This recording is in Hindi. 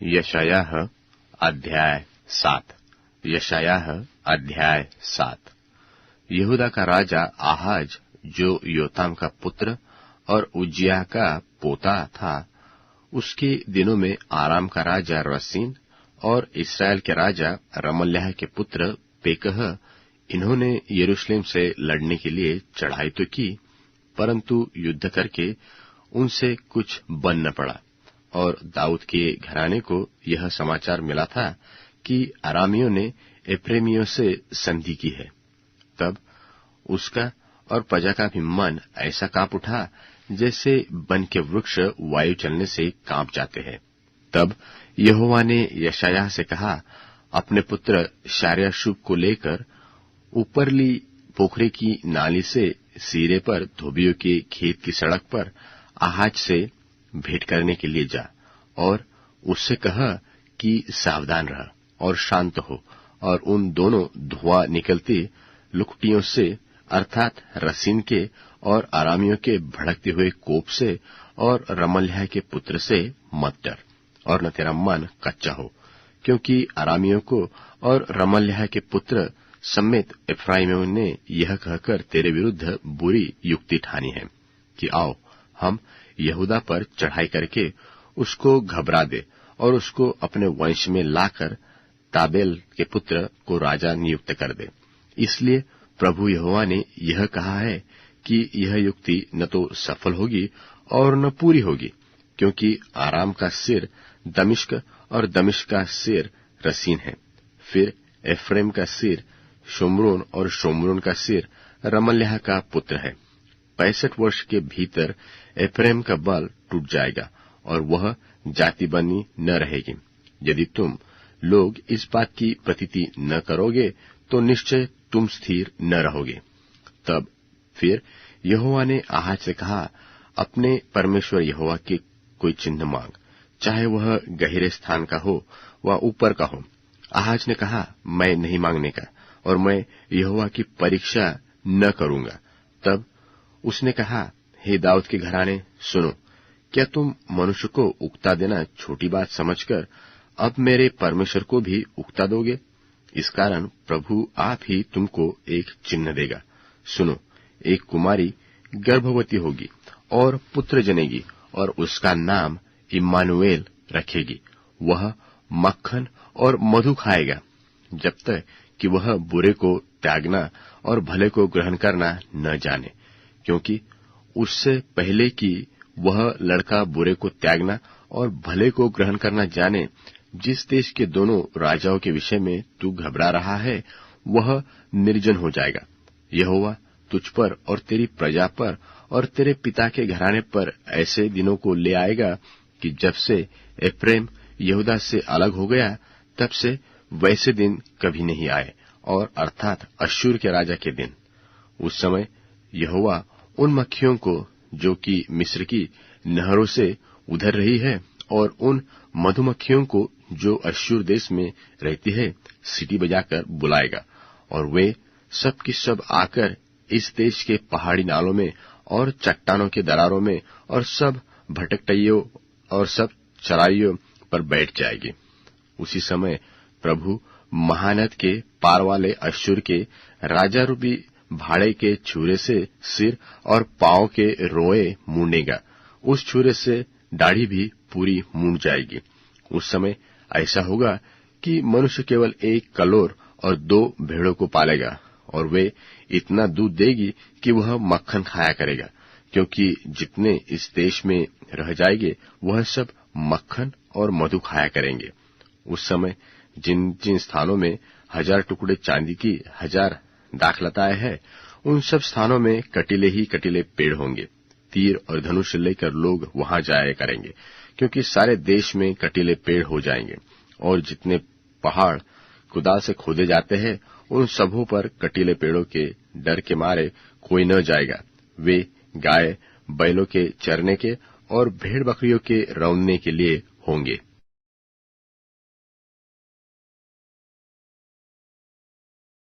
यशायाह अध्याय 7। यशायाह अध्याय 7। यहूदा का राजा आहाज, जो योताम का पुत्र और उज्जियाह का पोता था, उसके दिनों में आराम का राजा रसीन और इस्राएल के राजा रमल्याह के पुत्र पेकह, इन्होंने यरूशलेम से लड़ने के लिए चढ़ाई तो की, परंतु युद्ध करके उनसे कुछ बन न पड़ा। और दाऊद के घराने को यह समाचार मिला था कि अरामियों ने एप्रेमियों से संधि की है। तब उसका और प्रजा का भी मन ऐसा कांप उठा जैसे वन के वृक्ष वायु चलने से कांप जाते हैं। तब यहोवा ने यशायाह से कहा, अपने पुत्र शार्याशूब को लेकर ऊपरली पोखरे की नाली से सीरे पर धोबियों के खेत की सड़क पर आहाज से भेंट करने के लिए जा, और उससे कह कि सावधान रह और शांत हो, और उन दोनों धुआं निकलती लुकटियों से, अर्थात रसीन के और आरामियों के भड़कते हुए कोप से और रमल्याह के पुत्र से मत डर, और न तेरा मन कच्चा हो, क्योंकि आरामियों को और रमल्याह के पुत्र समेत एफ्राइमियों ने यह कहकर तेरे विरुद्ध बुरी युक्ति ठानी है कि आओ, हम यहूदा पर चढ़ाई करके उसको घबरा दे और उसको अपने वंश में लाकर ताबेल के पुत्र को राजा नियुक्त कर दे। इसलिए प्रभु यहोवा ने यह कहा है कि यह युक्ति न तो सफल होगी और न पूरी होगी, क्योंकि आराम का सिर दमिश्क और दमिश्क का सिर रसीन है। फिर एफ्रेम का सिर शोम्रोन और शोम्रोन का सिर रमल्याह का पुत्र है। 65 वर्ष के भीतर एफ्रेम का बल टूट जाएगा और वह जाति बनी न रहेगी। यदि तुम लोग इस बात की प्रतीति न करोगे तो निश्चय तुम स्थिर न रहोगे। तब फिर यहोवा ने आहाज से कहा, अपने परमेश्वर यहोवा के कोई चिन्ह मांग, चाहे वह गहरे स्थान का हो व ऊपर का हो। आहाज ने कहा, मैं नहीं मांगने का, और मैं यहोवा की परीक्षा न करूंगा। तब उसने कहा, हे दाऊद के घराने, सुनो, क्या तुम मनुष्य को उकता देना छोटी बात समझकर अब मेरे परमेश्वर को भी उकता दोगे? इस कारण प्रभु आप ही तुमको एक चिन्ह देगा। सुनो, एक कुमारी गर्भवती होगी और पुत्र जनेगी, और उसका नाम इम्मानुएल रखेगी। वह मक्खन और मधु खाएगा, जब तक कि वह बुरे को त्यागना और भले को ग्रहण करना न जाने, क्योंकि उससे पहले कि वह लड़का बुरे को त्यागना और भले को ग्रहण करना जाने, जिस देश के दोनों राजाओं के विषय में तू घबरा रहा है, वह निर्जन हो जाएगा। यहोवा तुझ पर और तेरी प्रजा पर और तेरे पिता के घराने पर ऐसे दिनों को ले आएगा कि जब से एफ्रेम यहूदा से अलग हो गया, तब से वैसे दिन कभी नहीं आए, और अर्थात अश्शूर के राजा के दिन। उस समय यहोवा उन मक्खियों को जो कि मिस्र की नहरों से उधर रही है, और उन मधुमक्खियों को जो अश्शूर देश में रहती है, सीटी बजाकर बुलाएगा, और वे सब की सब आकर इस देश के पहाड़ी नालों में और चट्टानों के दरारों में और सब भटकटइयों और सब चराइयों पर बैठ जाएगी। उसी समय प्रभु महानद के पार वाले अश्शूर के राजा रूपी भाड़े के छुरे से सिर और पांव के रोए मूंडेगा। उस छुरे से दाढ़ी भी पूरी मूंड जाएगी। उस समय ऐसा होगा कि मनुष्य केवल एक कलोर और 2 भेड़ों को पालेगा, और वे इतना दूध देगी कि वह मक्खन खाया करेगा, क्योंकि जितने इस देश में रह जाएंगे वह सब मक्खन और मधु खाया करेंगे। उस समय जिन जिन स्थानों में 1000 टुकड़े चांदी की 1000 दाखलताएं हैं, उन सब स्थानों में कटीले ही कटीले पेड़ होंगे। तीर और धनुष लेकर लोग वहां जाया करेंगे, क्योंकि सारे देश में कटीले पेड़ हो जाएंगे। और जितने पहाड़ कुदाल से खोदे जाते हैं, उन सबों पर कटीले पेड़ों के डर के मारे कोई न जाएगा। वे गाय बैलों के चरने के और भेड़ बकरियों के रौंदने के लिए होंगे।